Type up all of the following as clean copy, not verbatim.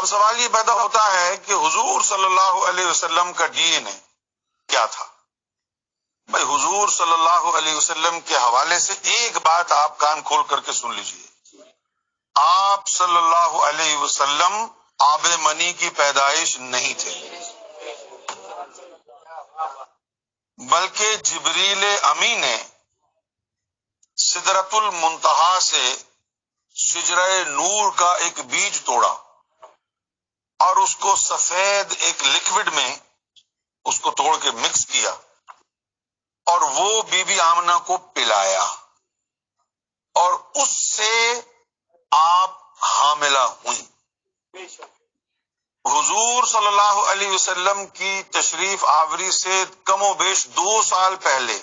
اب سوال یہ پیدا ہوتا ہے کہ حضور صلی اللہ علیہ وسلم کا دین کیا تھا؟ بھائی حضور صلی اللہ علیہ وسلم کے حوالے سے ایک بات آپ کان کھول کر کے سن لیجئے. آپ صلی اللہ علیہ وسلم آب منی کی پیدائش نہیں تھے، بلکہ جبریل امی نے سدرۃ المنتہا سے شجرہ نور کا ایک بیج توڑا اور اس کو سفید ایک لکوڈ میں اس کو توڑ کے مکس کیا اور وہ بی بی آمنہ کو پلایا اور اس سے آپ حاملہ ہوئیں. حضور صلی اللہ علیہ وسلم کی تشریف آوری سے کم و بیش 2 سال پہلے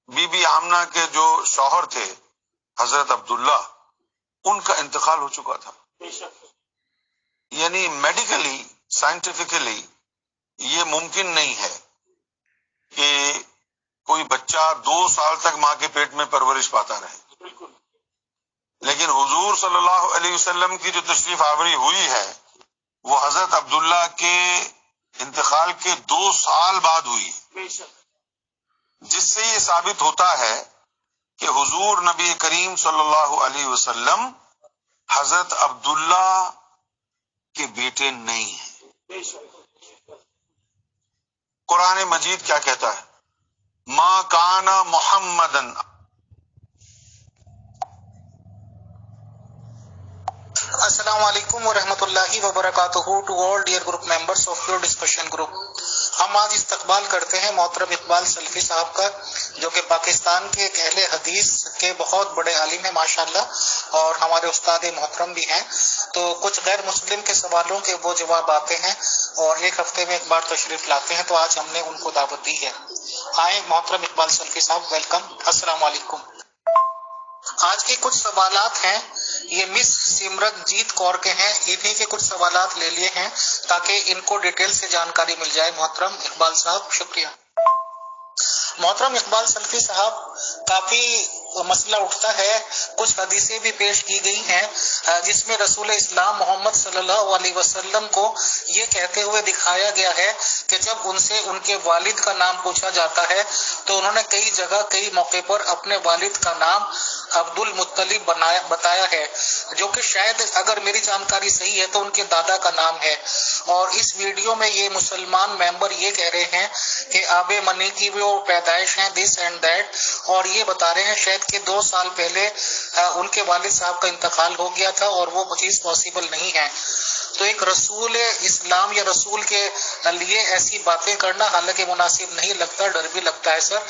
بی بی آمنہ کے جو شوہر تھے حضرت عبداللہ، ان کا انتقال ہو چکا تھا. یعنی میڈیکلی سائنٹیفکلی یہ ممکن نہیں ہے کہ کوئی بچہ 2 سال تک ماں کے پیٹ میں پرورش پاتا رہے. لیکن حضور صلی اللہ علیہ وسلم کی جو تشریف آوری ہوئی ہے وہ حضرت عبداللہ کے انتقال کے 2 سال بعد ہوئی ہے، جس سے یہ ثابت ہوتا ہے کہ حضور نبی کریم صلی اللہ علیہ وسلم حضرت عبداللہ کے بیٹے نہیں ہیں. قرآن مجید کیا کہتا ہے؟ ما کان محمدن. السلام علیکم ورحمۃ اللہ وبرکاتہ. To all dear group members of your discussion group. ہم آج استقبال کرتے ہیں محترم اقبال سلفی صاحب کا، جو کہ پاکستان کے ایک اہل حدیث کے بہت بڑے عالم ہیں ماشاءاللہ، اور ہمارے استاد محترم بھی ہیں. تو کچھ غیر مسلم کے سوالوں کے وہ جواب آتے ہیں اور ایک ہفتے میں ایک بار تشریف لاتے ہیں، تو آج ہم نے ان کو دعوت دی ہے. آئیں محترم اقبال سلفی صاحب، ویلکم. السلام علیکم. آج کے کچھ سوالات ہیں، یہ مس سمرت جیت کور کے ہیں. انہیں کے کچھ سوالات لے لیے ہیں تاکہ ان کو ڈیٹیل سے جانکاری مل جائے. محترم اقبال صاحب شکریہ. محترم اقبال سلفی صاحب، کافی مسئلہ اٹھتا ہے، کچھ حدیثیں بھی پیش کی گئی ہیں جس میں رسول اسلام محمد صلی اللہ علیہ وسلم کو یہ کہتے ہوئے دکھایا گیا ہے کہ جب ان سے ان کے والد کا نام پوچھا جاتا ہے تو انہوں نے کئی جگہ کئی موقع پر اپنے والد کا نام عبد المطلب بتایا ہے، جو کہ شاید اگر میری جانکاری صحیح ہے تو ان کے دادا کا نام ہے. اور اس ویڈیو میں یہ مسلمان ممبر یہ کہہ رہے ہیں کہ آب منی کی وہ پیدائش ہیں دس اینڈ دیٹ، اور یہ بتا رہے ہیں شاید کہ 2 سال پہلے ان کے والد صاحب کا انتقال ہو گیا تھا اور وہ چیز پاسبل نہیں ہے. تو ایک رسول اسلام یا رسول کے لیے ایسی باتیں کرنا حالانکہ مناسب نہیں لگتا، ڈر بھی لگتا ہے سر.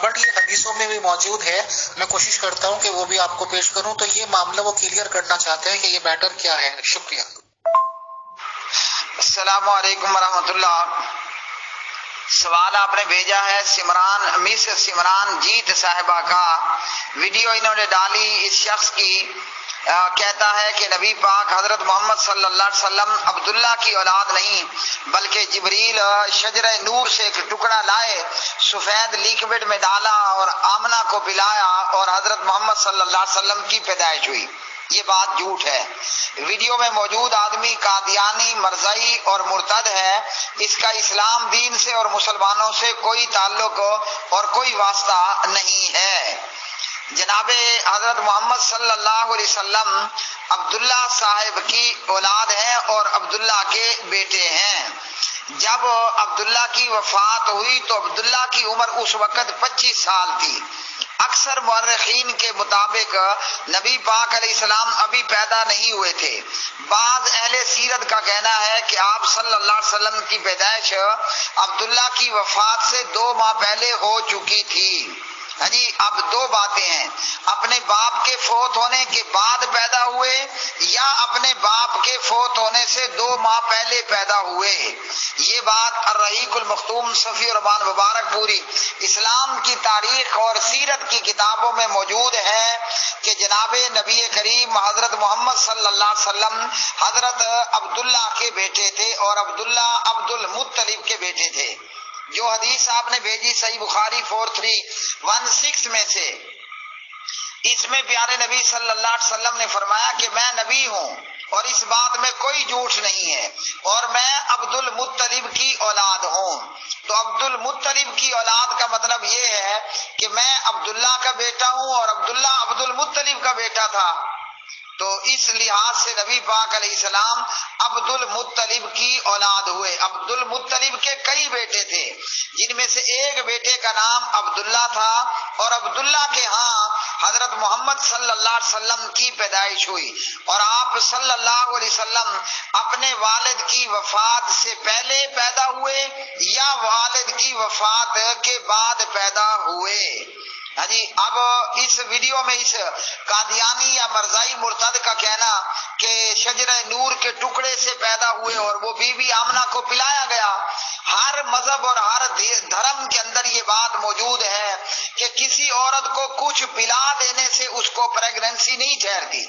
بٹ یہ حدیثوں میں بھی موجود ہے، میں کوشش کرتا ہوں کہ وہ بھی آپ کو پیش کروں. تو یہ معاملہ وہ کلیئر کرنا چاہتے ہیں کہ یہ میٹر کیا ہے. شکریہ. السلام علیکم ورحمۃ اللہ. سوال آپ نے بھیجا ہے مس سمران جیت صاحبہ کا. ویڈیو انہوں نے ڈالی اس شخص کی، کہتا ہے کہ نبی پاک حضرت محمد صلی اللہ علیہ وسلم عبداللہ کی اولاد نہیں بلکہ جبریل شجرہ نور سے ایک ٹکڑا لائے، سفید لیکوڈ میں ڈالا اور آمنہ کو پلایا اور حضرت محمد صلی اللہ علیہ وسلم کی پیدائش ہوئی. یہ بات جھوٹ ہے. ویڈیو میں موجود آدمی قادیانی، مرزائی اور مرتد ہے. اس کا اسلام دین سے اور مسلمانوں سے کوئی تعلق اور کوئی واسطہ نہیں ہے. جناب حضرت محمد صلی اللہ علیہ وسلم عبداللہ صاحب کی اولاد ہے اور عبداللہ کے بیٹے ہیں. جب عبداللہ کی وفات ہوئی تو عبداللہ کی عمر اس وقت 25 سال تھی. اکثر مورخین کے مطابق نبی پاک علیہ السلام ابھی پیدا نہیں ہوئے تھے. بعض اہل سیرت کا کہنا ہے کہ آپ صلی اللہ علیہ وسلم کی پیدائش عبداللہ کی وفات سے 2 ماہ پہلے ہو چکی تھی. جی اب 2 باتیں ہیں، اپنے باپ کے فوت ہونے کے بعد پیدا ہوئے یا اپنے باپ کے فوت ہونے سے 2 ماہ پہلے پیدا ہوئے. یہ بات الرحیق المختوم صفی الرحمان مبارک پوری اسلام کی تاریخ اور سیرت کی کتابوں میں موجود ہے کہ جناب نبی کریم حضرت محمد صلی اللہ علیہ وسلم حضرت عبداللہ کے بیٹے تھے اور عبداللہ عبد المطلب کے بیٹے تھے. جو حدیث آپ نے بھیجی صحیح بخاری 4316 میں سے، اس میں پیارے نبی صلی اللہ علیہ وسلم نے فرمایا کہ میں نبی ہوں اور اس بات میں کوئی جھوٹ نہیں ہے، اور میں عبد المطلب کی اولاد ہوں۔ تو عبد المطلب کی اولاد کا مطلب یہ ہے کہ میں عبداللہ کا بیٹا ہوں اور عبداللہ عبد المطلب کا بیٹا تھا۔ تو اس لحاظ سے نبی پاک علیہ السلام عبد المطلب کی اولاد ہوئے۔ عبد المطلب کے کئی بیٹے تھے، جن میں سے ایک بیٹے کا نام عبداللہ تھا، اور عبداللہ کے ہاں حضرت محمد صلی اللہ علیہ وسلم کی پیدائش ہوئی، اور آپ صلی اللہ علیہ وسلم اپنے والد کی وفات سے پہلے پیدا ہوئے یا والد کی وفات کے بعد پیدا ہوئے۔ ہاں جی، اب اس ویڈیو میں اس قادیانی یا مرزائی مرتد کا کہنا کہ شجرہ نور کے ٹکڑے سے پیدا ہوئے اور وہ بی بی آمنہ کو پلایا گیا، ہر مذہب اور ہر دھرم کے اندر یہ بات موجود ہے کہ کسی عورت کو کچھ پلا دینے سے اس کو پریگننسی نہیں ٹھہرتی،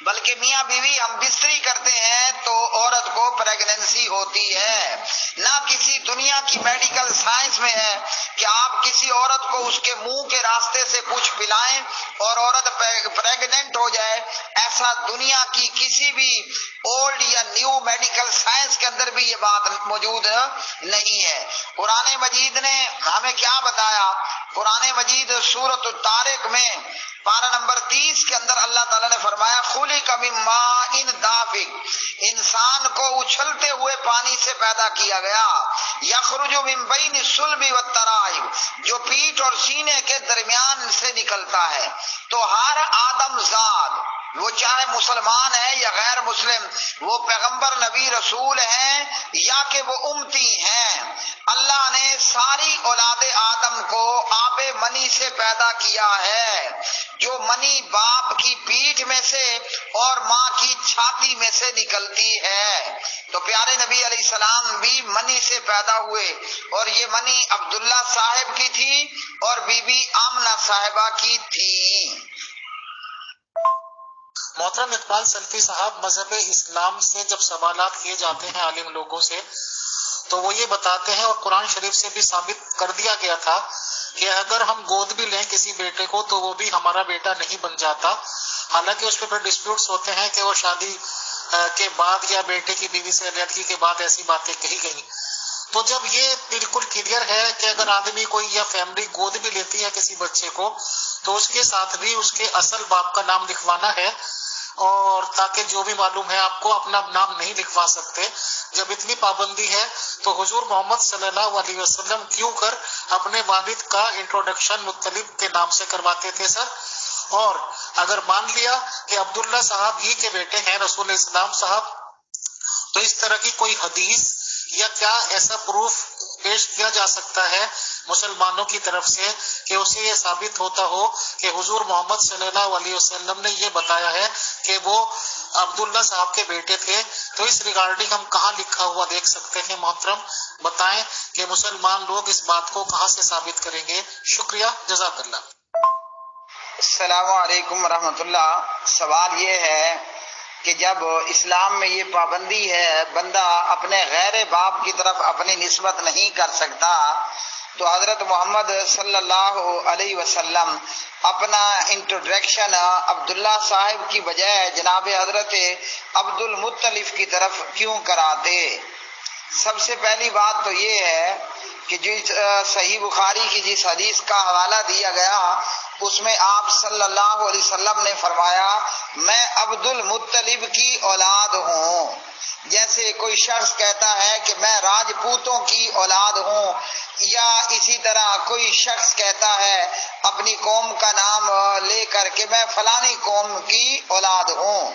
بلکہ میاں بیوی ہم بستری کرتے ہیں تو عورت کو پریگننسی ہوتی ہے۔ نہ کسی دنیا کی میڈیکل سائنس میں ہے کہ آپ کسی عورت کو اس کے منہ کے راستے سے کچھ پلائیں اور عورت پریگننٹ ہو جائے، ایسا دنیا کی کسی بھی اولڈ یا نیو میڈیکل سائنس کے اندر بھی یہ بات موجود نہیں ہے۔ قرآن مجید نے ہمیں کیا بتایا؟ قرآن مجید سورۃ الطارق میں پارہ نمبر 30 کے اندر اللہ تعالیٰ نے فرمایا خلق من ماء دافق، انسان کو اچھلتے ہوئے پانی سے پیدا کیا گیا، یخرج من بین الصلب والترائب، جو پیٹھ اور سینے کے درمیان سے نکلتا ہے۔ تو ہر آدم زاد، وہ چاہے مسلمان ہے یا غیر مسلم، وہ پیغمبر نبی رسول ہیں یا کہ وہ امتی ہیں، اللہ نے ساری اولاد آدم کو آب منی سے پیدا کیا ہے، جو منی باپ کی پیٹھ میں سے اور ماں کی چھاتی میں سے نکلتی ہے۔ تو پیارے نبی علیہ السلام بھی منی سے پیدا ہوئے، اور یہ منی عبداللہ صاحب کی تھی اور بی بی آمنہ صاحبہ کی تھی۔ محترم اقبال سلفی صاحب، مذہب اسلام سے جب سوالات کیے جاتے ہیں عالم لوگوں سے تو وہ یہ بتاتے ہیں، اور قرآن شریف سے بھی ثابت کر دیا گیا تھا کہ اگر ہم گود بھی لیں کسی بیٹے کو تو وہ بھی ہمارا بیٹا نہیں بن جاتا، حالانکہ اس پہ پھر ڈسپیوٹس ہوتے ہیں کہ وہ شادی کے بعد یا بیٹے کی بیوی سے علیحدگی کے بعد ایسی باتیں کہی گئیں۔ تو جب یہ بالکل کلیئر ہے کہ اگر آدمی کوئی یا فیملی گود بھی لیتی ہے کسی بچے کو تو اس کے ساتھ بھی اس کے اصل باپ کا نام لکھوانا ہے، اور تاکہ جو بھی معلوم ہے آپ کو اپنا نام نہیں لکھوا سکتے۔ جب اتنی پابندی ہے تو حضور محمد صلی اللہ علیہ وسلم کیوں کر اپنے والد کا انٹروڈکشن مطلب کے نام سے کرواتے تھے سر؟ اور اگر مان لیا کہ عبداللہ صاحب ہی کے بیٹے ہیں رسول اسلام صاحب، تو اس طرح کی کوئی حدیث یا کیا ایسا پروف پیش کیا جا سکتا ہے مسلمانوں کی طرف سے کہ اسے یہ ثابت ہوتا ہو کہ حضور محمد صلی اللہ علیہ وسلم نے یہ بتایا ہے کہ وہ عبداللہ صاحب کے بیٹے تھے؟ تو اس ریگارڈنگ ہم کہاں لکھا ہوا دیکھ سکتے ہیں؟ محترم بتائیں کہ مسلمان لوگ اس بات کو کہاں سے ثابت کریں گے؟ شکریہ، جزاک اللہ۔ السلام علیکم ورحمۃ اللہ۔ سوال یہ ہے کہ جب اسلام میں یہ پابندی ہے بندہ اپنے غیر باپ کی طرف اپنی نسبت نہیں کر سکتا، تو حضرت محمد صلی اللہ علیہ وسلم اپنا انٹروڈکشن عبداللہ صاحب کی بجائے جناب حضرت عبد المطلب کی طرف کیوں کراتے؟ سب سے پہلی بات تو یہ ہے کہ جس صحیح بخاری کی جس حدیث کا حوالہ دیا گیا اس میں آپ صلی اللہ علیہ وسلم نے فرمایا میں عبد المطلب کی اولاد ہوں۔ جیسے کوئی شخص کہتا ہے کہ میں راجپوتوں کی اولاد ہوں، یا اسی طرح کوئی شخص کہتا ہے اپنی قوم کا نام لے کر کہ میں فلانی قوم کی اولاد ہوں،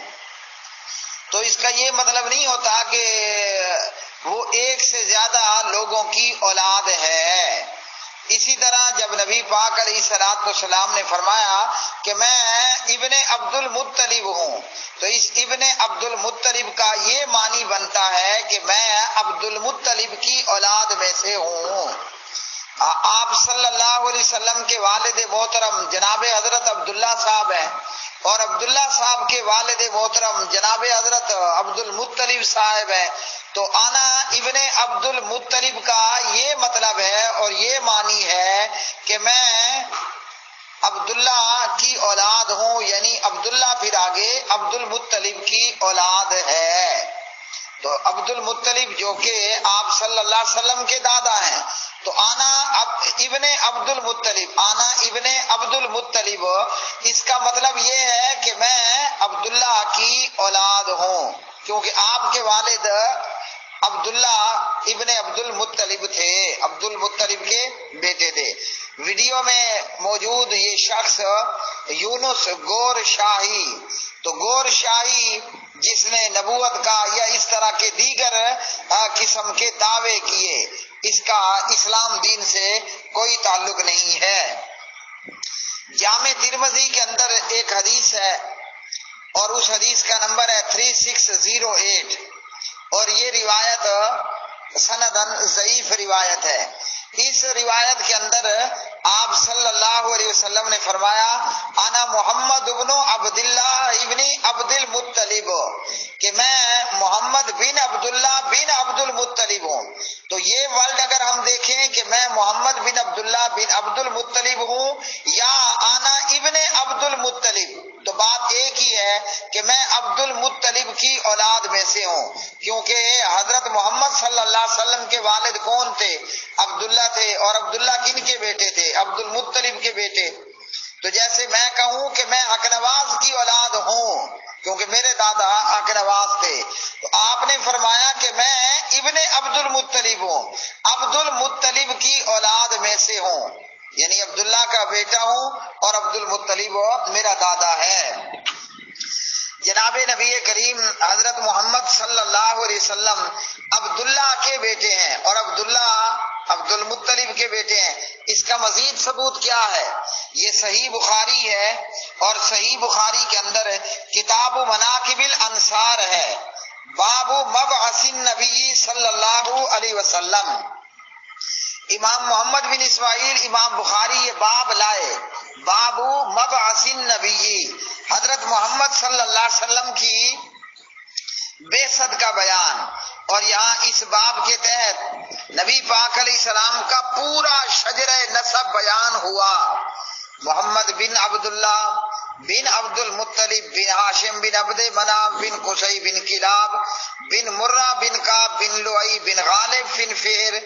تو اس کا یہ مطلب نہیں ہوتا کہ وہ ایک سے زیادہ لوگوں کی اولاد ہے۔ اسی طرح جب نبی پاک علیہ الصلوۃ والسلام نے فرمایا کہ میں ابن عبد المطلب ہوں، تو اس ابن عبد المطلب کا یہ معنی بنتا ہے کہ میں عبد المطلب کی اولاد میں سے ہوں۔ آپ صلی اللہ علیہ وسلم کے والد محترم جناب حضرت عبداللہ صاحب ہیں، اور عبداللہ صاحب کے والد محترم جناب حضرت عبد المطلب صاحب ہیں، تو انا ابن عبد المطلب کا یہ مطلب ہے اور یہ معنی ہے کہ میں عبداللہ کی اولاد ہوں، یعنی عبداللہ پھر آگے عبد المطلب کی اولاد ہے. تو عبد المطلب جو کہ آپ صلی اللہ علیہ وسلم کے دادا ہیں، تو آنا ابن عبد المطلب، آنا ابن عبد المطلب، اس کا مطلب یہ ہے کہ میں عبداللہ کی اولاد ہوں، کیونکہ آپ کے والد عبداللہ ابن عبد المطلب تھے، عبد المطلب کے بیٹے تھے. ویڈیو میں موجود یہ شخص یونس گور شاہی، تو گور شاہی جس نے نبوت کا یا اس طرح کے دیگر قسم کے دعوے کیے، اس کا اسلام دین سے کوئی تعلق نہیں ہے. جامع ترمذی کے اندر ایک حدیث ہے اور اس حدیث کا نمبر ہے 3608، اور یہ روایت سندن ضعیف روایت ہے. اس روایت کے اندر آپ صلی اللہ علیہ وسلم نے فرمایا انا محمد ابن عبداللہ ابن عبد المطلب، کہ میں محمد بن عبداللہ بن عبد المطلب ہوں. تو یہ ورڈ اگر ہم دیکھیں کہ میں محمد بن عبداللہ بن عبد المطلب ہوں یا انا ابن عبد المطلب، تو بات ایک ہی ہے کہ میں عبد المطلب کی اولاد میں سے ہوں، کیونکہ حضرت محمد صلی اللہ علیہ وسلم کے والد کون تھے؟ عبداللہ تھے، اور عبداللہ کن کے بیٹے تھے؟ عبد المطلب کے بیٹے. تو جیسے میں کہوں کہ میں حق نواز کی اولاد ہوں کیونکہ میرے دادا حق نواز تھے، تو آپ نے فرمایا کہ میں ابن عبد المطلب ہوں، عبد المطلب کی اولاد میں سے ہوں، یعنی عبداللہ کا بیٹا ہوں اور عبد المطلب میرا دادا ہے. جناب نبی کریم حضرت محمد صلی اللہ علیہ وسلم عبداللہ کے بیٹے ہیں اور عبداللہ عبد المطلب کے بیٹے ہیں. اس کا مزید ثبوت کیا ہے؟ یہ صحیح بخاری ہے، اور صحیح بخاری کے اندر کتاب مناقب الانصار ہے، باب مبعث النبی صلی اللہ علیہ وسلم. امام محمد بن اسماعیل امام بخاری یہ باب لائے، باب مبعث النبی، حضرت محمد صلی اللہ علیہ وسلم کی بعثت کا بیان. اور یہاں اس باب کے تحت نبی پاک علیہ السلام کا پورا شجرہ نسب بیان ہوا. محمد بن عبداللہ بن عبد المطلب بن ہاشم بن عبد مناف بن قصی بن کلاب بن مرہ بن کعب بن لؤی بن غالب بن فہر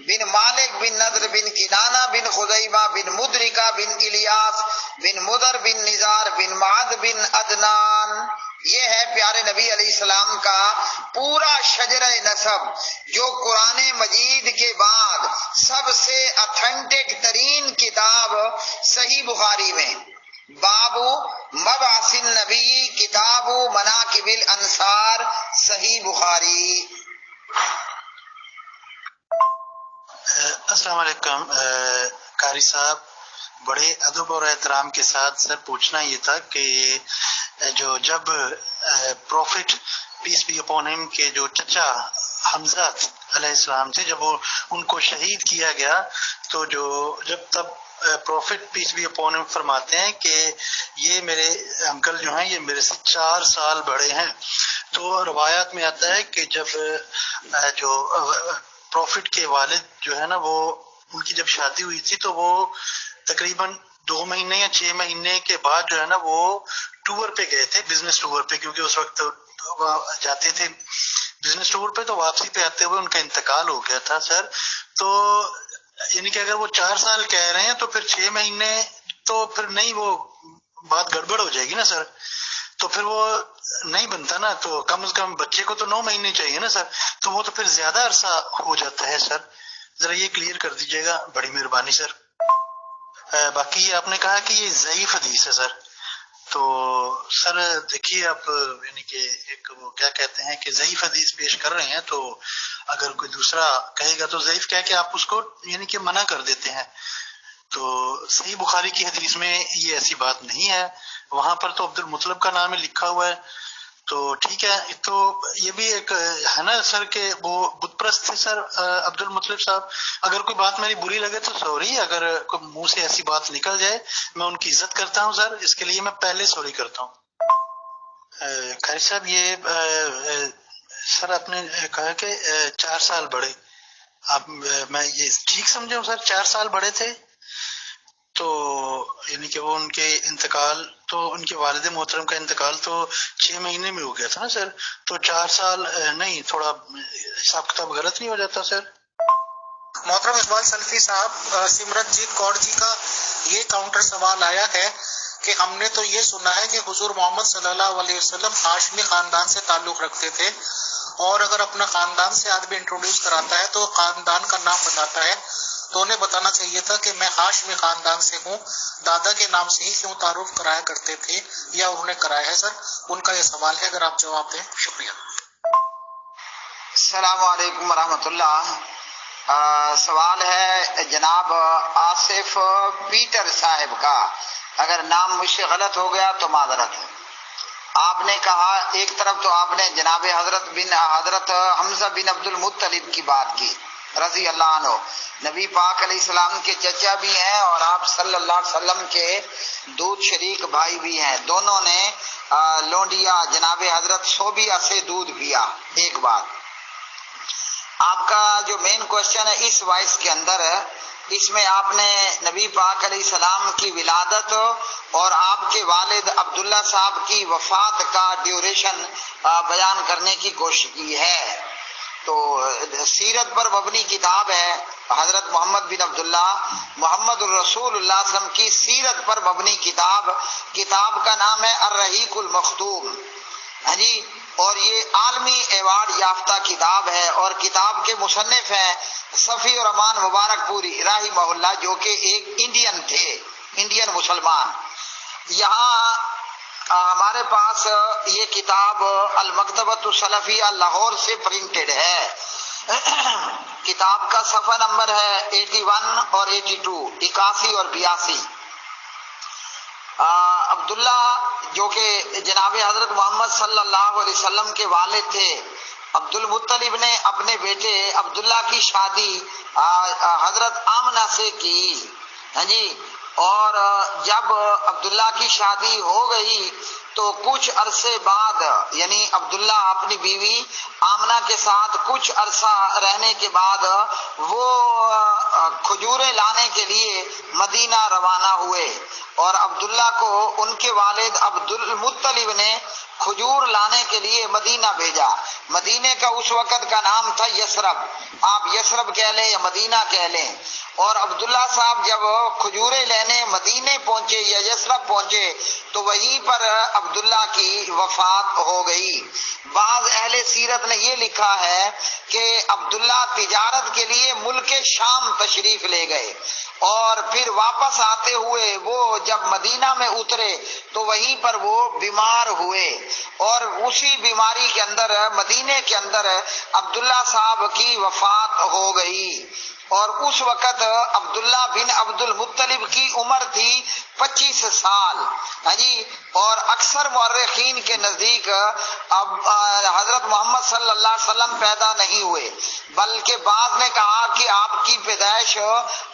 بن مالک بن نضر بن کنانہ بن خزیمہ بن مدرکہ بن الیاس بن مدر بن نزار بن معد بن عدنان. یہ ہے پیارے نبی علیہ السلام کا پورا شجرہ نسب، جو قرآن مجید کے بعد سب سے اتھینٹک ترین کتاب صحیح بخاری میں. باب مبعث النبی کتاب مناقب الانصار صحیح بخاری. السلام علیکم قاری صاحب، بڑے ادب اور احترام کے ساتھ سر پوچھنا یہ تھا کہ جب profit piece be upon him کے جو چچا حمزہ علیہ السلام تھے، جب ان کو شہید کیا گیا، تو جب تب profit piece be upon him فرماتے ہیں کہ یہ میرے انکل جو ہیں یہ میرے سے 4 سال بڑے ہیں. تو روایات میں آتا ہے کہ جب جو پروفٹ کے والد جو ہے نا، وہ ان کی جب شادی ہوئی تھی تو وہ تقریباً 2 مہینے یا 6 مہینے کے بعد جو ہے نا وہ ٹور پہ گئے تھے، بزنس ٹور پہ، کیونکہ اس وقت جاتے تھے بزنس ٹور پہ، تو واپسی پہ آتے ہوئے ان کا انتقال ہو گیا تھا سر. تو یعنی کہ اگر وہ 4 سال کہہ رہے ہیں تو پھر 6 مہینے تو پھر نہیں، وہ بات گڑبڑ ہو جائے گی نا سر، تو پھر وہ نہیں بنتا نا. تو کم از کم بچے کو تو 9 مہینے چاہیے نا سر، تو وہ تو پھر زیادہ عرصہ ہو جاتا ہے سر. ذرا یہ کلیئر کر دیجیے گا، بڑی مہربانی سر. باقی آپ نے کہا کہ یہ ضعیف حدیث ہے سر، تو سر دیکھیے آپ یعنی کہ ایک وہ کیا کہتے ہیں کہ ضعیف حدیث پیش کر رہے ہیں، تو اگر کوئی دوسرا کہے گا تو ضعیف کہہ کے آپ اس کو یعنی کہ منع کر دیتے ہیں. تو صحیح بخاری کی حدیث میں یہ ایسی بات نہیں ہے، وہاں پر تو عبد المطلب کا نام لکھا ہوا ہے. تو ٹھیک ہے، تو یہ بھی ایک ہے نا سر کہ وہ بت پرست تھے سر عبد المطلب صاحب. اگر کوئی بات میری بری لگے تو سوری، اگر کوئی منہ سے ایسی بات نکل جائے، میں ان کی عزت کرتا ہوں سر، اس کے لیے میں پہلے سوری کرتا ہوں. قاری صاحب یہ سر آپ نے کہا کہ 4 سال بڑے، آپ میں یہ ٹھیک سمجھا ہوں سر 4 سال بڑے تھے؟ تو یعنی کہ وہ ان کے انتقال تو ان کے والد محترم کا انتقال تو 6 مہینے میں ہو گیا تھا نا سر، تو 4 سال نہیں، تھوڑا حساب کتاب غلط نہیں ہو جاتا سر؟ محترم اقبال سلفی صاحب، سمرت جیت کور جی کا یہ کاؤنٹر سوال آیا ہے کہ ہم نے تو یہ سنا ہے کہ حضور محمد صلی اللہ علیہ وسلم ہاشمی خاندان سے تعلق رکھتے تھے، اور اگر اپنا خاندان سے آدمی انٹروڈیوس کراتا ہے تو خاندان کا نام بتاتا ہے، تو انہیں بتانا چاہیے تھا کہ میں ہاشمی خاندان سے ہوں، دادا کے نام سے ہی کیوں تعارف کرایا کرتے تھے یا انہوں نے کرایا ہے؟ سر ان کا یہ سوال ہے، اگر آپ جواب دیں شکریہ۔ السلام علیکم ورحمۃ اللہ۔ سوال ہے جناب آصف پیٹر صاحب کا، اگر نام مجھ سے غلط ہو گیا تو معذرت ہے۔ آپ نے کہا ایک طرف تو آپ نے جناب حضرت حمزہ بن عبد المطلب کی بات کی رضی اللہ عنہ، نبی پاک علیہ السلام کے چچا بھی ہیں اور آپ صلی اللہ علیہ وسلم کے دودھ شریک بھائی بھی ہیں، دونوں نے لونڈیا جناب حضرت صوبیہ سے دودھ پیا۔ ایک بات، آپ کا جو مین کوشچن ہے اس وائس کے اندر، اس میں آپ نے نبی پاک علیہ السلام کی ولادت اور آپ کے والد عبداللہ صاحب کی وفات کا ڈیوریشن بیان کرنے کی کوشش کی ہے۔ تو سیرت پر مبنی کتاب ہے، حضرت محمد بن عبداللہ محمد الرسول اللہ صلی اللہ علیہ وسلم کی سیرت پر مبنی کتاب کا نام ہے الرحیق المختوم، ہاں جی، اور یہ عالمی ایوارڈ یافتہ کتاب ہے، اور کتاب کے مصنف ہیں صفی الرحمان مبارک پوری رحمہ اللہ، جو کہ ایک انڈین تھے، انڈین مسلمان۔ یہاں ہمارے پاس یہ کتاب المکتبۃ السلفیہ لاہور سے پرنٹڈ ہے۔ کتاب کا صفحہ نمبر ہے 81 اور 82، 81 اور 82۔ عبداللہ جو کہ جناب حضرت محمد صلی اللہ علیہ وسلم کے والد تھے، عبد المطلب نے اپنے بیٹے عبداللہ کی شادی حضرت آمنہ سے کی، ہاں جی، اور جب عبداللہ کی شادی ہو گئی تو کچھ عرصے بعد، یعنی عبداللہ اپنی بیوی آمنہ کے ساتھ کچھ عرصہ رہنے کے بعد وہ کھجوریں لانے کے لیے مدینہ روانہ ہوئے، اور عبداللہ کو ان کے والد عبد المطلب نے کھجور لانے کے لیے مدینہ بھیجا۔ مدینے کا اس وقت کا نام تھا یثرب، آپ یثرب کہہ لیں یا مدینہ کہہ لیں، اور عبداللہ صاحب جب کھجوریں لینے مدینے پہنچے یا یثرب پہنچے تو وہیں پر عبداللہ کی وفات ہو گئی۔ بعض اہل سیرت نے یہ لکھا ہے کہ عبداللہ تجارت کے لیے ملک شام تشریف لے گئے، اور پھر واپس آتے ہوئے وہ جب مدینہ میں اترے تو وہیں پر وہ بیمار ہوئے، اور اسی بیماری کے اندر مدینے کے اندر عبداللہ صاحب کی وفات ہو گئی، اور اس وقت عبداللہ بن عبد المطلب کی عمر تھی 25 سال، ہاں جی، اور اکثر مورخین کے نزدیک حضرت محمد صلی اللہ علیہ وسلم پیدا نہیں ہوئے، بلکہ بعض نے کہا کہ آپ کی پیدائش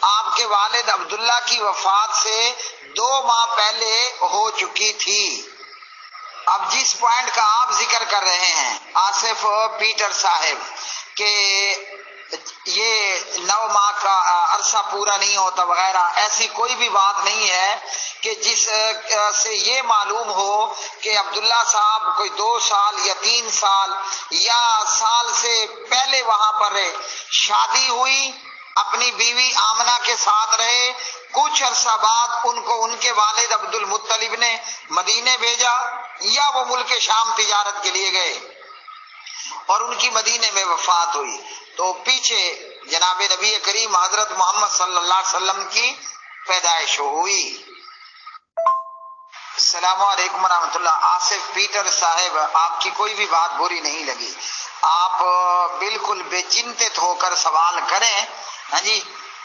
آپ کے والد عبداللہ کی وفات سے 2 ماہ پہلے ہو چکی تھی۔ اب جس پوائنٹ کا آپ ذکر کر رہے ہیں آصف پیٹر صاحب کہ یہ 9 ماہ کا عرصہ پورا نہیں ہوتا وغیرہ، ایسی کوئی بھی بات نہیں ہے کہ جس سے یہ معلوم ہو کہ عبداللہ صاحب کوئی 2 سال یا 3 سال یا سال سے پہلے وہاں پر رہے، شادی ہوئی، اپنی بیوی آمنہ کے ساتھ رہے، کچھ عرصہ بعد ان کو ان کے والد عبد المطلب نے مدینے بھیجا، یا وہ ملک شام تجارت کے لیے گئے اور ان کی مدینے میں وفات ہوئی، تو پیچھے جناب نبی کریم حضرت محمد صلی اللہ علیہ وسلم کی پیدائش ہوئی۔ السلام علیکم ورحمۃ اللہ۔ آصف پیٹر صاحب، آپ کی کوئی بھی بات بری نہیں لگی، آپ بالکل بے چنتت ہو کر سوال کریں، ہاں جی،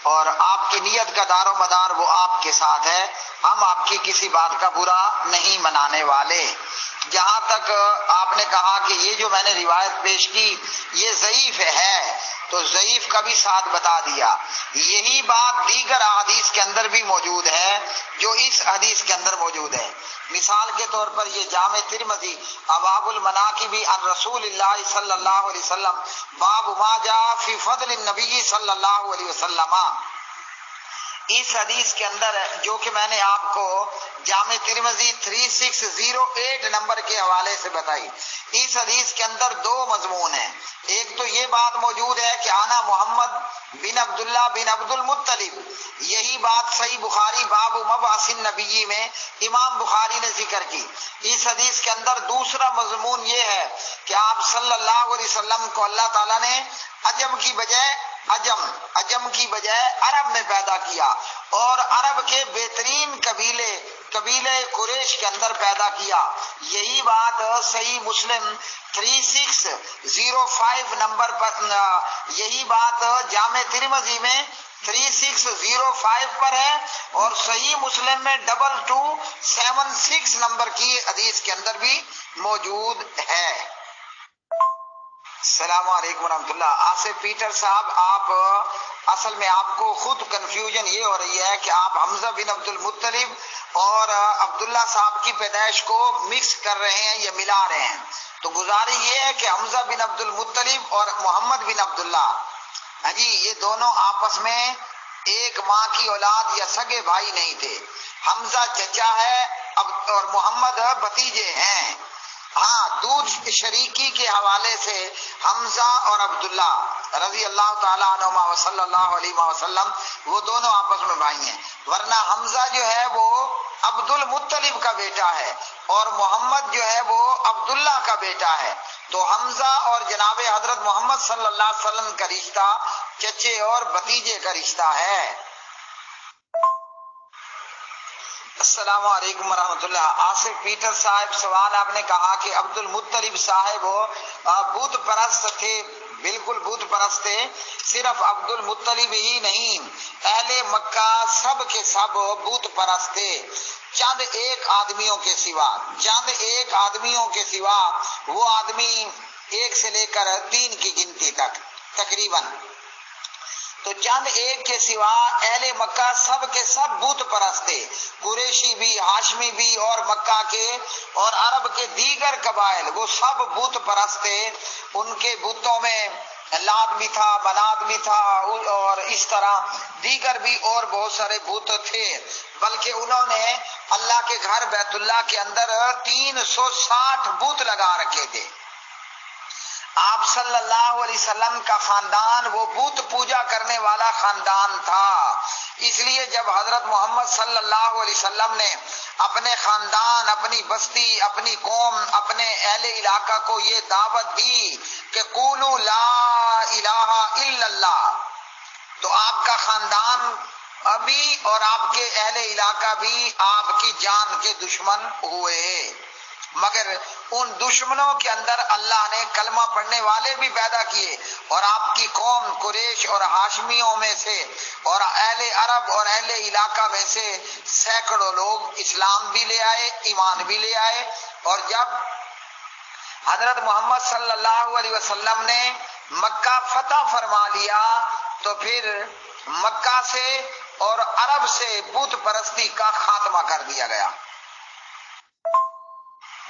اور آپ کی نیت کا دار و مدار وہ آپ کے ساتھ ہے، ہم آپ کی کسی بات کا برا نہیں منانے والے۔ جہاں تک آپ نے کہا کہ یہ جو میں نے روایت پیش کی یہ ضعیف ہے، تو ضعیف کا بھی ساتھ بتا دیا، یہی بات دیگر احادیث کے اندر بھی موجود ہے جو اس حدیث کے اندر موجود ہے۔ مثال کے طور پر یہ جامع ترمذی ابواب المناقب عن رسول اللہ صلی اللہ علیہ وسلم باب ما جاء فی فضل النبی صلی اللہ علیہ وسلم، اس حدیث کے اندر جو کہ میں نے آپ کو جامع ترمذی 3608 نمبر کے حوالے سے بتائی، اس حدیث کے اندر دو مضمون ہیں. ایک تو یہ بات موجود ہے کہ آنا محمد بن عبداللہ بن عبد المطلب، یہی بات صحیح بخاری باب مبعث النبی میں امام بخاری نے ذکر کی. اس حدیث کے اندر دوسرا مضمون یہ ہے کہ آپ صلی اللہ علیہ وسلم کو اللہ تعالیٰ نے عجم کی بجائے عرب میں پیدا کیا اور عرب کے بہترین قبیلے قریش کے اندر پیدا کیا. یہی بات صحیح مسلم 3605 نمبر پر، یہی بات جامع ترمذی میں 3605 پر ہے اور صحیح مسلم میں 2276 نمبر کی حدیث کے اندر بھی موجود ہے. السلام علیکم ورحمۃ اللہ. آصف پیٹر صاحب، آپ اصل میں آپ کو خود کنفیوژن یہ ہو رہی ہے کہ آپ حمزہ بن عبد المطلب اور عبداللہ صاحب کی پیدائش کو مکس کر رہے ہیں یا ملا رہے ہیں. تو گزارش یہ ہے کہ حمزہ بن عبد المطلب اور محمد بن عبداللہ، ہاں جی، یہ دونوں آپس میں ایک ماں کی اولاد یا سگے بھائی نہیں تھے. حمزہ چچا ہے اور محمد بھتیجے ہیں. ہاں، دودھ شریکی کے حوالے سے حمزہ اور عبداللہ رضی اللہ تعالیٰ عنہما و صلی اللہ علیہ وسلم وہ دونوں آپس میں بھائی ہیں. ورنہ حمزہ جو ہے وہ عبد المطلب کا بیٹا ہے اور محمد جو ہے وہ عبداللہ کا بیٹا ہے. تو حمزہ اور جناب حضرت محمد صلی اللہ علیہ وسلم کا رشتہ چچے اور بھتیجے کا رشتہ ہے. السلام علیکم ورحمۃ اللہ. آصف پیٹر صاحب، سوال آپ نے کہا کہ عبد المطلب صاحب بت پرست تھے. بالکل بت پرست تھے. صرف عبد المطلب ہی نہیں، اہل مکہ سب کے سب بت پرست تھے، چند ایک آدمیوں کے سوا وہ آدمی ایک سے لے کر 3 کی گنتی تک تقریباً. تو چند ایک کے سوا اہل مکہ سب کے سب بت پرست تھے. قریشی بھی، ہاشمی بھی اور مکہ کے اور عرب کے دیگر قبائل وہ سب بت پرست تھے. ان کے بتوں میں لات بھی تھا، منات بھی تھا اور اس طرح دیگر بھی اور بہت سارے بت تھے. بلکہ انہوں نے اللہ کے گھر بیت اللہ کے اندر 360 بت لگا رکھے تھے. آپ صلی اللہ علیہ وسلم کا خاندان وہ بت پوجا کرنے والا خاندان تھا. اس لیے جب حضرت محمد صلی اللہ علیہ وسلم نے اپنے خاندان، اپنی بستی، اپنی قوم، اپنے اہل علاقہ کو یہ دعوت دی کہ قولوا لا الہ الا اللہ، تو آپ کا خاندان ابھی اور آپ کے اہل علاقہ بھی آپ کی جان کے دشمن ہوئے. مگر ان دشمنوں کے اندر اللہ نے کلمہ پڑھنے والے بھی پیدا کیے اور آپ کی قوم قریش اور ہاشمیوں میں سے اور اہل عرب اور اہل علاقہ میں سے سینکڑوں لوگ اسلام بھی لے آئے، ایمان بھی لے آئے. اور جب حضرت محمد صلی اللہ علیہ وسلم نے مکہ فتح فرما لیا تو پھر مکہ سے اور عرب سے بت پرستی کا خاتمہ کر دیا گیا.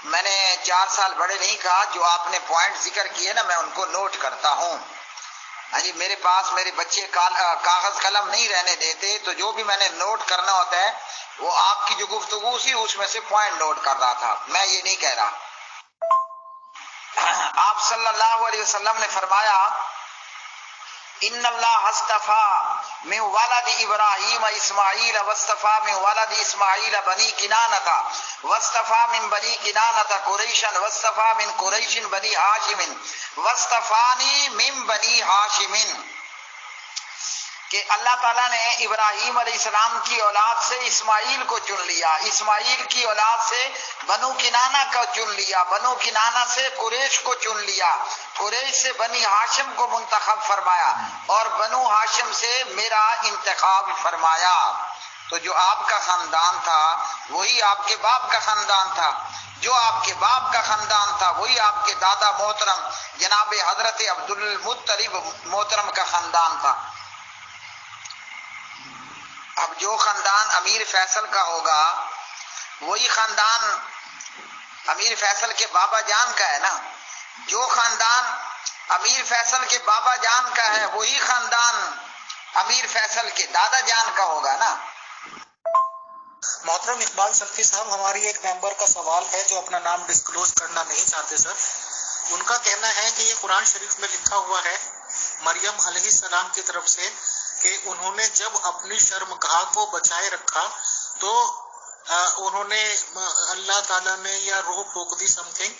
میں نے 4 سال بڑے نہیں کہا، جو آپ نے پوائنٹ ذکر کیے نا میں ان کو نوٹ کرتا ہوں. ہاں جی، میرے پاس میرے بچے کاغذ قلم نہیں رہنے دیتے، تو جو بھی میں نے نوٹ کرنا ہوتا ہے وہ آپ کی جو گفتگو سی اس میں سے پوائنٹ نوٹ کر رہا تھا، میں یہ نہیں کہہ رہا. آپ صلی اللہ علیہ وسلم نے فرمایا ان اللہ اصطفى من ولد ابراہیم اسماعیل واصطفى من ولد اسماعیل بنی کنانہ واصطفى من بنی کنانہ قریشا واصطفى من قریش بنی ہاشم واصطفانی من بنی ہاشم، کہ اللہ تعالیٰ نے ابراہیم علیہ السلام کی اولاد سے اسماعیل کو چن لیا، اسماعیل کی اولاد سے بنو کنانہ کو چن لیا، بنو کنانہ سے قریش کو چن لیا، قریش سے بنی ہاشم کو منتخب فرمایا اور بنو ہاشم سے میرا انتخاب فرمایا. تو جو آپ کا خاندان تھا وہی آپ کے باپ کا خاندان تھا، جو آپ کے باپ کا خاندان تھا وہی آپ کے دادا محترم جناب حضرت عبد المطلب محترم کا خاندان تھا. اب جو خاندان امیر فیصل کا ہوگا وہی خاندان امیر فیصل کے بابا جان کا ہے نا، جو خاندان امیر فیصل کے بابا جان کا ہے وہی خاندان امیر فیصل کے دادا جان کا ہوگا نا. محترم اقبال سلفی صاحب، ہماری ایک ممبر کا سوال ہے جو اپنا نام ڈسکلوز کرنا نہیں چاہتے سر. ان کا کہنا ہے کہ یہ قرآن شریف میں لکھا ہوا ہے مریم علیہ السلام کی طرف سے کہ انہوں نے جب اپنی شرمگاہ کو بچائے رکھا تو انہوں نے اللہ تعالیٰ نے یا روح پھونک دی سم تھنگ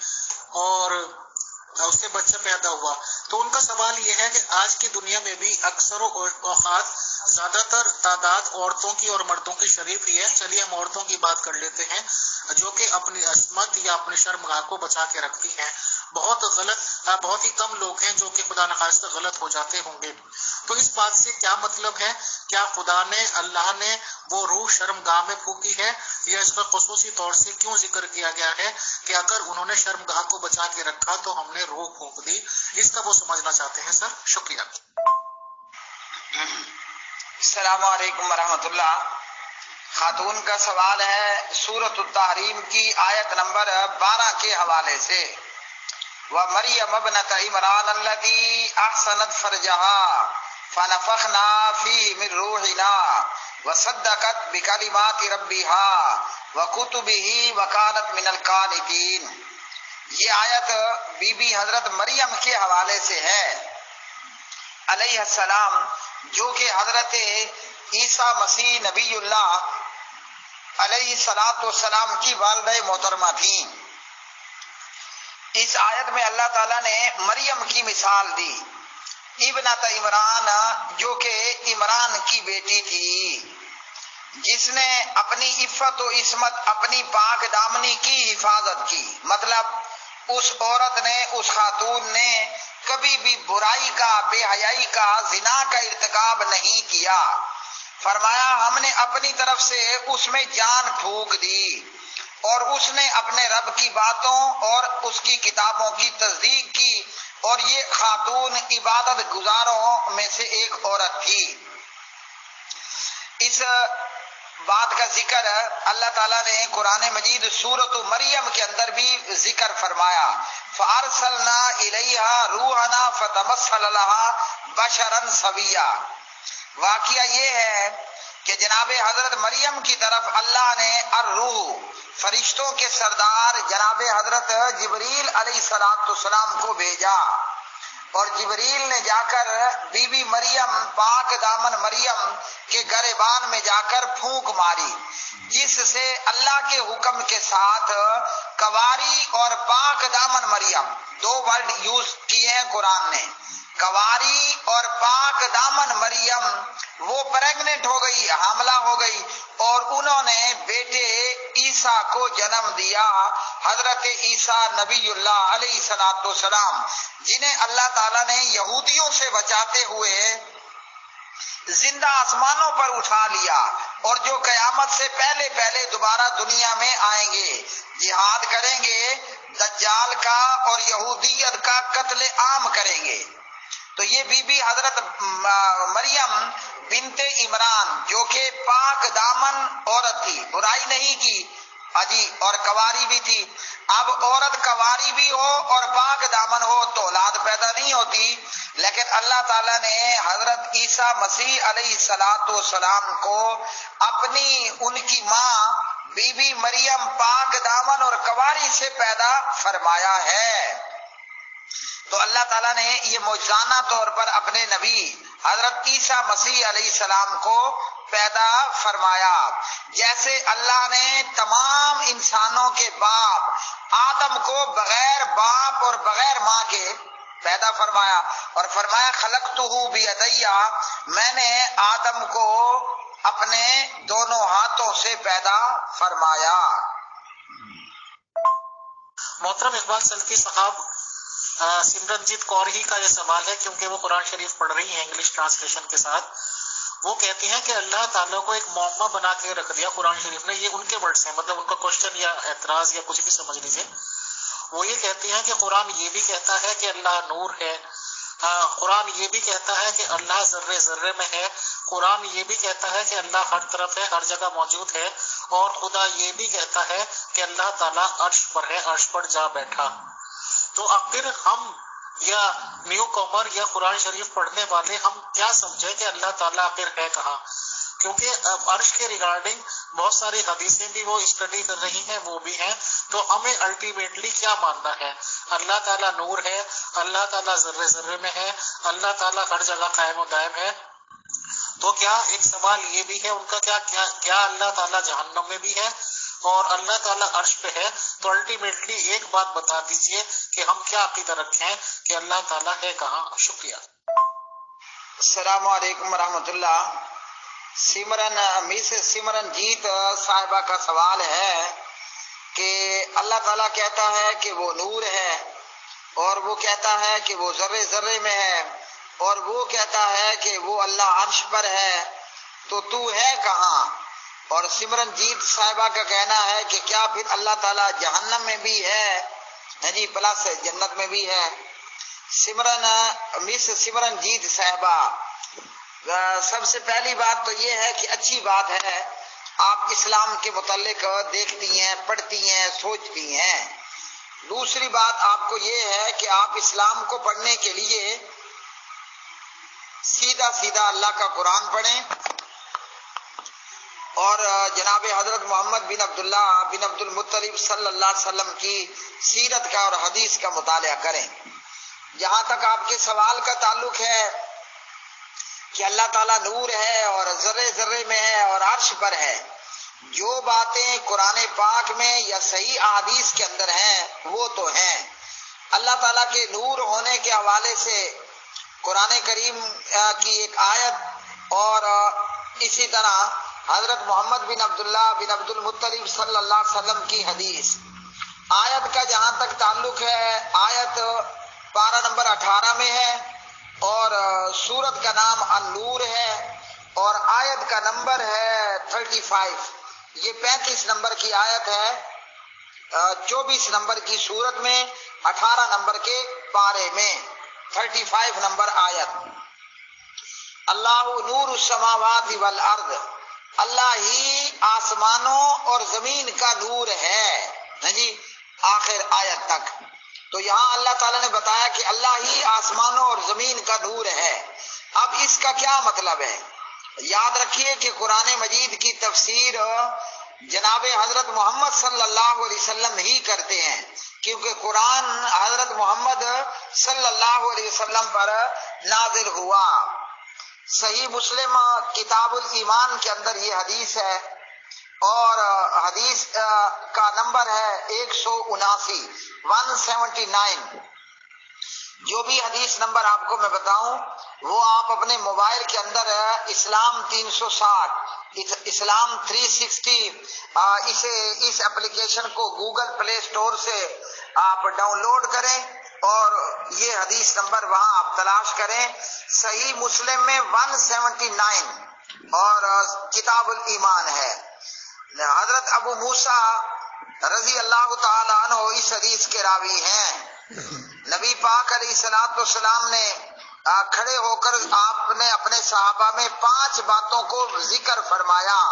اور اس سے بچہ پیدا ہوا. تو ان کا سوال یہ ہے کہ آج کی دنیا میں بھی اکثر اوقات زیادہ تر تعداد عورتوں کی اور مردوں کی شریف ہی ہے. چلیے ہم عورتوں کی بات کر لیتے ہیں جو کہ اپنی عصمت یا اپنی شرمگاہ کو بچا کے رکھتی ہیں. بہت ہی کم لوگ ہیں جو کہ خدا نخواستہ غلط ہو جاتے ہوں گے. تو اس بات سے کیا مطلب ہے؟ کیا خدا نے اللہ نے وہ روح شرمگاہ میں پھونکی ہے یا اس کا خصوصی طور سے کیوں ذکر کیا گیا ہے کہ اگر انہوں نے شرمگاہ کو بچا کے رکھا تو ہم نے روح پھونک دی؟ اس کا وہ سمجھنا چاہتے ہیں سر. شکریہ. السلام علیکم ورحمۃ اللہ. خاتون کا سوال ہے سورۃ التحریم کی آیت نمبر 12 کے حوالے سے. وَمَرْيَمَ ابْنَتَ عِمْرَانَ الَّتِي أَحْصَنَتْ فَرْجَهَا فَنَفَخْنَا فِيهِ مِنْ رُوحِنَا وَصَدَّقَتْ بِكَلِمَاتِ رَبِّهَا وَكُتُبِهِ وَكَانَتْ مِنَ الْقَانِتِينَ. یہ آیت بی بی حضرت مریم کے حوالے سے ہے علیہ السلام، جو کہ حضرت عیسیٰ مسیح نبی اللہ علیہ السلام کی والدہ محترمہ تھیں. اس آیت میں اللہ تعالیٰ نے مریم کی مثال دی، ابنت عمران، جو کہ عمران کی بیٹی تھی، جس نے اپنی عفت و عصمت، اپنی پاک دامنی کی حفاظت کی. مطلب اس عورت نے، اس خاتون نے کبھی بھی برائی کا، بے حیائی کا، زنا کا ارتکاب نہیں کیا. فرمایا ہم نے اپنی طرف سے اس میں جان پھونک دی اور اس نے اپنے رب کی باتوں اور اس کی کتابوں کی تصدیق کی، اور یہ خاتون عبادت گزاروں میں سے ایک عورت تھی. اس بات کا ذکر اللہ تعالیٰ نے قرآن مجید سورۃ مریم کے اندر بھی ذکر فرمایا. فَأَرْسَلْنَا إِلَيْهَا رُوحَنَا فَتَمَثَّلَ لَهَا بَشَرًا سَوِيًّا. واقعہ یہ ہے کہ جناب حضرت مریم کی طرف اللہ نے الروح، فرشتوں کے سردار جناب حضرت جبریل علیہ السلام کو بھیجا، اور جبریل نے جا کر بی بی مریم، پاک دامن مریم کے گریبان میں جا کر پھونک ماری، جس سے اللہ کے حکم کے ساتھ کواری اور پاک دامن مریم، دو ورڈ یوز کیے ہیں قرآن نے، کواری اور پاک دامن مریم وہ پریگننٹ ہو گئی، حاملہ ہو گئی، اور انہوں نے بیٹے عیسیٰ کو جنم دیا، حضرت عیسیٰ نبی اللہ علیہ السلام، جنہیں اللہ تعالیٰ نے یہودیوں سے بچاتے ہوئے زندہ آسمانوں پر اٹھا لیا، اور جو قیامت سے پہلے پہلے دوبارہ دنیا میں آئیں گے، جہاد کریں گے، دجال کا اور یہودیت کا قتل عام کریں گے. تو یہ بی بی حضرت مریم بنت عمران، جو کہ پاک دامن عورت تھی، برائی نہیں کی اجی، اور کواری بھی تھی. اب عورت کواری بھی ہو اور پاک دامن ہو تو اولاد پیدا نہیں ہوتی، لیکن اللہ تعالیٰ نے حضرت عیسیٰ مسیح علیہ السلام کو اپنی ان کی ماں بی بی مریم پاک دامن اور کواری سے پیدا فرمایا ہے. تو اللہ تعالیٰ نے یہ معجزانہ طور پر اپنے نبی حضرت عیسیٰ مسیح علیہ السلام کو پیدا فرمایا. جیسے اللہ نے تمام انسانوں کے باپ آدم کو بغیر باپ اور بغیر ماں کے پیدا فرمایا، اور فرمایا خلقتہ بیدی، میں نے آدم کو اپنے دونوں ہاتھوں سے پیدا فرمایا. محترم اقبال سلفی صاحب، سمرن جیت کور ہی کا یہ سوال ہے، کیونکہ وہ قرآن شریف پڑھ رہی ہیں انگلش ٹرانسلیشن کے ساتھ. وہ کہتی ہیں کہ اللہ تعالیٰ کو ایک معمہ بنا کے رکھ دیا قرآن شریف نے. یہ ان کے ورڈز ہیں، مطلب ان کا کوشچن یا اعتراض یا کچھ بھی سمجھ لیجیے. وہ یہ کہتی ہیں کہ قرآن یہ بھی کہتا ہے کہ اللہ نور ہے، قرآن یہ بھی کہتا ہے کہ اللہ ذرے ذرے میں ہے، قرآن یہ بھی کہتا ہے کہ اللہ ہر طرف ہے، ہر جگہ موجود ہے، اور خدا یہ بھی کہتا ہے کہ اللہ تعالیٰ عرش پر ہے، عرش پر جا بیٹھا. تو آخر ہم یا نیو کامر یا قرآن شریف پڑھنے والے ہم کیا سمجھیں کہ اللہ تعالیٰ آخر ہے کہاں؟ کیونکہ عرش کے ریگارڈنگ بہت ساری حدیثیں بھی وہ اسٹڈی کر رہی ہیں، وہ بھی ہیں، تو ہمیں الٹیمیٹلی کیا ماننا ہے؟ اللہ تعالیٰ نور ہے، اللہ تعالیٰ ذرے ذرے میں ہے، اللہ تعالیٰ ہر جگہ قائم و دائم ہے. تو کیا ایک سوال یہ بھی ہے ان کا کیا اللہ تعالیٰ جہنم میں بھی ہے اور اللہ تعالیٰ عرش پہ ہے؟ تو الٹیمیٹلی ایک بات بتا دیجئے کہ ہم کیا عقیدہ رکھیں کہ اللہ تعالیٰ ہے کہاں؟ شکریہ. السلام علیکم ورحمۃ اللہ. سمرن جیت صاحبہ کا سوال ہے کہ اللہ تعالیٰ کہتا ہے کہ وہ نور ہے اور وہ کہتا ہے کہ وہ ذرے ذرے میں ہے اور وہ کہتا ہے کہ وہ اللہ عرش پر ہے، تو ہے کہاں؟ اور سمرن جیت صاحبہ کا کہنا ہے کہ کیا پھر اللہ تعالیٰ جہنم میں بھی ہے جی پلس جنت میں بھی ہے؟ سمرن جیت صاحبہ، سب سے پہلی بات تو یہ ہے کہ اچھی بات ہے آپ اسلام کے متعلق دیکھتی ہیں، پڑھتی ہیں، سوچتی ہیں. دوسری بات آپ کو یہ ہے کہ آپ اسلام کو پڑھنے کے لیے سیدھا اللہ کا قرآن پڑھیں اور جناب حضرت محمد بن عبداللہ بن عبد المطلب صلی اللہ علیہ وسلم کی سیرت کا اور حدیث کا مطالعہ کریں. جہاں تک آپ کے سوال کا تعلق ہے کہ اللہ تعالیٰ نور ہے اور ذرے ذرے میں ہے اور عرش پر ہے، جو باتیں قرآن پاک میں یا صحیح احادیث کے اندر ہیں وہ تو ہیں. اللہ تعالیٰ کے نور ہونے کے حوالے سے قرآن کریم کی ایک آیت اور اسی طرح حضرت محمد بن عبداللہ بن عبد المطلب صلی اللہ علیہ وسلم کی حدیث. آیت کا جہاں تک تعلق ہے، آیت پارہ نمبر 18 میں ہے اور سورت کا نام النور ہے اور آیت کا نمبر ہے 35. یہ 35 نمبر کی آیت ہے 24 نمبر کی سورت میں 18 نمبر کے پارے میں 35 نمبر آیت. اللہ نور السماوات والارض، اللہ ہی آسمانوں اور زمین کا نور ہے جی آخر آیت تک. تو یہاں اللہ تعالیٰ نے بتایا کہ اللہ ہی آسمانوں اور زمین کا نور ہے. اب اس کا کیا مطلب ہے؟ یاد رکھیے کہ قرآن مجید کی تفسیر جناب حضرت محمد صلی اللہ علیہ وسلم ہی کرتے ہیں، کیونکہ قرآن حضرت محمد صلی اللہ علیہ وسلم پر نازل ہوا. صحیح مسلم کتاب الایمان کے اندر یہ حدیث ہے اور حدیث کا نمبر ہے 179. جو بھی حدیث نمبر آپ کو میں بتاؤں وہ آپ اپنے موبائل کے اندر اسلام 360 اسلام 360 اس اپلیکیشن کو گوگل پلے اسٹور سے آپ ڈاؤن لوڈ کریں اور یہ حدیث نمبر وہاں آپ تلاش کریں. صحیح مسلم میں 179 اور کتاب الایمان ہے. حضرت ابو موسیٰ رضی اللہ تعالیٰ عنہ اس حدیث کے راوی ہیں. نبی پاک علیہ الصلوۃ والسلام نے کھڑے ہو کر آپ نے اپنے صحابہ میں 5 باتوں کو ذکر فرمایا.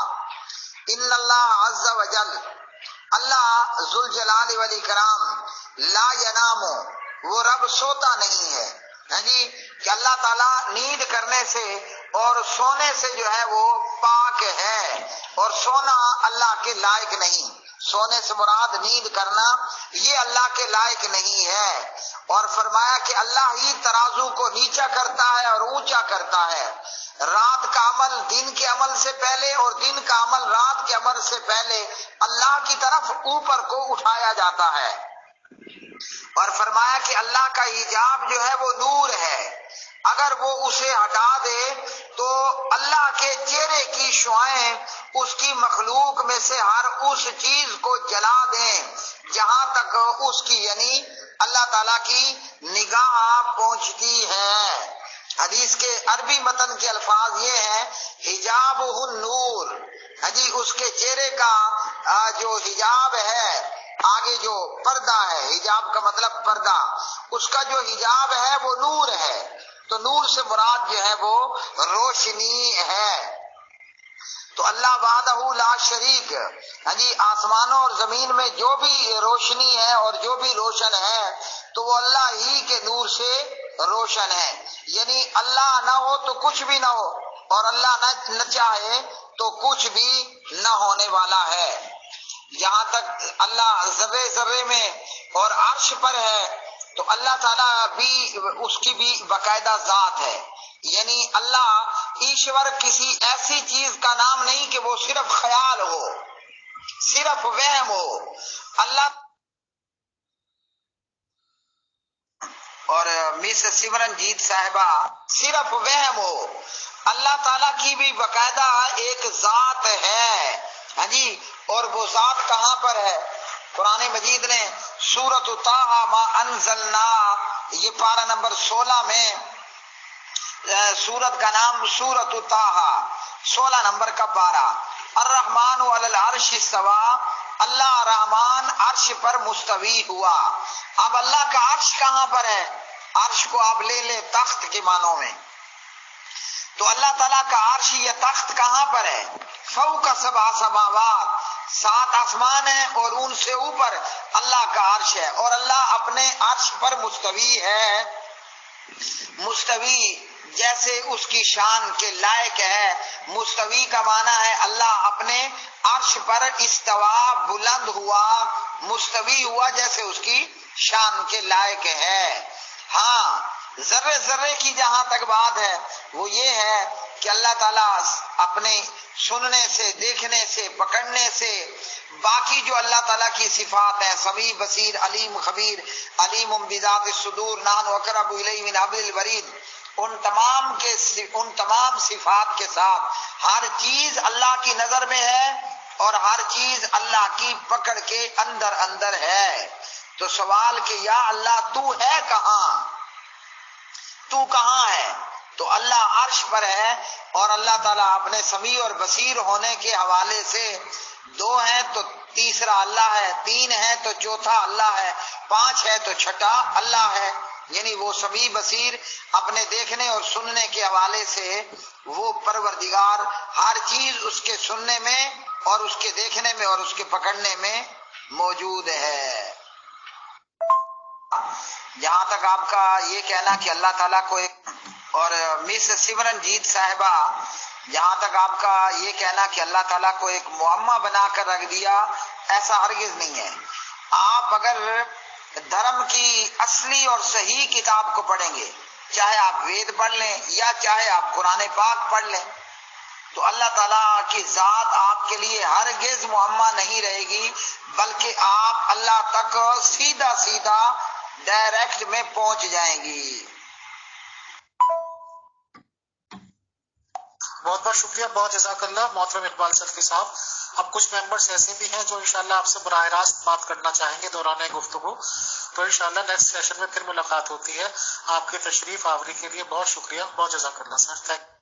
ان اللہ عز وجل، اللہ ذوالجلال والاکرام، لا ینام، وہ رب سوتا نہیں ہے جی کہ اللہ تعالیٰ نیند کرنے سے اور سونے سے جو ہے وہ پاک ہے اور سونا اللہ کے لائق نہیں. سونے سے مراد نیند کرنا، یہ اللہ کے لائق نہیں ہے. اور فرمایا کہ اللہ ہی ترازو کو نیچا کرتا ہے اور اونچا کرتا ہے. رات کا عمل دن کے عمل سے پہلے اور دن کا عمل رات کے عمل سے پہلے اللہ کی طرف اوپر کو اٹھایا جاتا ہے. اور فرمایا کہ اللہ کا حجاب جو ہے وہ نور ہے، اگر وہ اسے ہٹا دے تو اللہ کے چہرے کی شعائیں اس کی مخلوق میں سے ہر اس چیز کو جلا دیں جہاں تک اس کی یعنی اللہ تعالیٰ کی نگاہ پہنچتی ہے. حدیث کے عربی متن کے الفاظ یہ ہیں حجاب النور جی اس کے چہرے کا جو حجاب ہے، آگے جو پردہ ہے، حجاب کا مطلب پردہ، اس کا جو حجاب ہے وہ نور ہے. تو نور سے مراد جو ہے وہ روشنی ہے. تو اللہ وحدہ لا شریک جی آسمانوں اور زمین میں جو بھی روشنی ہے اور جو بھی روشن ہے تو وہ اللہ ہی کے نور سے روشن ہے. یعنی اللہ نہ ہو تو کچھ بھی نہ ہو، اور اللہ نہ چاہے تو کچھ بھی نہ ہونے والا ہے. جہاں تک اللہ ذرے ذرے میں اور عرش پر ہے، تو اللہ تعالیٰ بھی اس کی بھی باقاعدہ ذات ہے. یعنی اللہ ایشور کسی ایسی چیز کا نام نہیں کہ وہ صرف خیال ہو، صرف وہم ہو. اللہ اور مس سمرن جیت صاحبہ صرف وہم ہو. اللہ تعالیٰ کی بھی باقاعدہ ایک ذات ہے. ہاں جی، اور وہ ذات کہاں پر ہے؟ قرآن مجید نے سورۃ طٰہٰ ما انزلنا، یہ پارہ نمبر 16 میں، سورت کا نام سورۃ طٰہٰ، 16 نمبر کا پارہ. الرحمن علی العرش استویٰ، اللہ رحمان عرش پر مستوی ہوا. اب اللہ کا عرش کہاں پر ہے؟ عرش کو آپ لے لیں تخت کے معنوں میں، تو اللہ تعالیٰ کا عرش یہ تخت کہاں پر ہے؟ فوق سبع سماوات، 7 آسمان ہیں اور ان سے اوپر اللہ کا عرش ہے، اور اللہ اپنے عرش پر مستوی ہے. مستوی جیسے اس کی شان کے لائق ہے. مستوی کا معنی ہے اللہ اپنے عرش پر استوا، بلند ہوا، مستوی ہوا جیسے اس کی شان کے لائق ہے. ہاں، ذرے ذرے کی جہاں تک بات ہے وہ یہ ہے کہ اللہ تعالیٰ اپنے سننے سے، دیکھنے سے، پکڑنے سے، باقی جو اللہ تعالیٰ کی صفات ہیں، سمیع، بصیر، علیم، خبیر، علیم بذات الصدور، نحن اقرب الیہ من حبل الورید، ان تمام صفات کے ساتھ ہر چیز اللہ کی نظر میں ہے اور ہر چیز اللہ کی پکڑ کے اندر اندر ہے. تو سوال کہ یا اللہ تو ہے کہاں؟ تو کہاں ہے؟ تو اللہ عرش پر ہے، اور اللہ تعالیٰ اپنے سمیع اور بصیر ہونے کے حوالے سے 2 ہیں تو تیسرا اللہ ہے، 3 ہے تو چوتھا اللہ ہے، 5 ہے تو چھٹا اللہ ہے. یعنی وہ سمیع بصیر اپنے دیکھنے اور سننے کے حوالے سے وہ پروردگار ہر چیز اس کے سننے میں اور اس کے دیکھنے میں اور اس کے پکڑنے میں موجود ہے. جہاں تک آپ کا یہ کہنا کہ اللہ تعالیٰ کو ایک، اور مس سمرن جیت صاحبہ جہاں تک آپ کا یہ کہنا کہ اللہ تعالیٰ کو ایک معمہ بنا کر رکھ دیا، ایسا ہرگز نہیں ہے. آپ اگر دھرم کی اصلی اور صحیح کتاب کو پڑھیں گے، چاہے آپ وید پڑھ لیں یا چاہے آپ قرآن پاک پڑھ لیں، تو اللہ تعالیٰ کی ذات آپ کے لیے ہرگز معمہ نہیں رہے گی، بلکہ آپ اللہ تک سیدھا سیدھا ڈائریکٹ میں پہنچ جائیں گی. بہت بہت شکریہ، بہت جزاک اللہ محترم اقبال سلفی صاحب. اب کچھ ممبرس ایسے بھی ہیں جو انشاءاللہ آپ سے براہ راست بات کرنا چاہیں گے دوران گفتگو، تو انشاءاللہ نیکسٹ سیشن میں پھر ملاقات ہوتی ہے. آپ کے تشریف آوری کے لیے بہت شکریہ، بہت جزاک اللہ سر. تھینک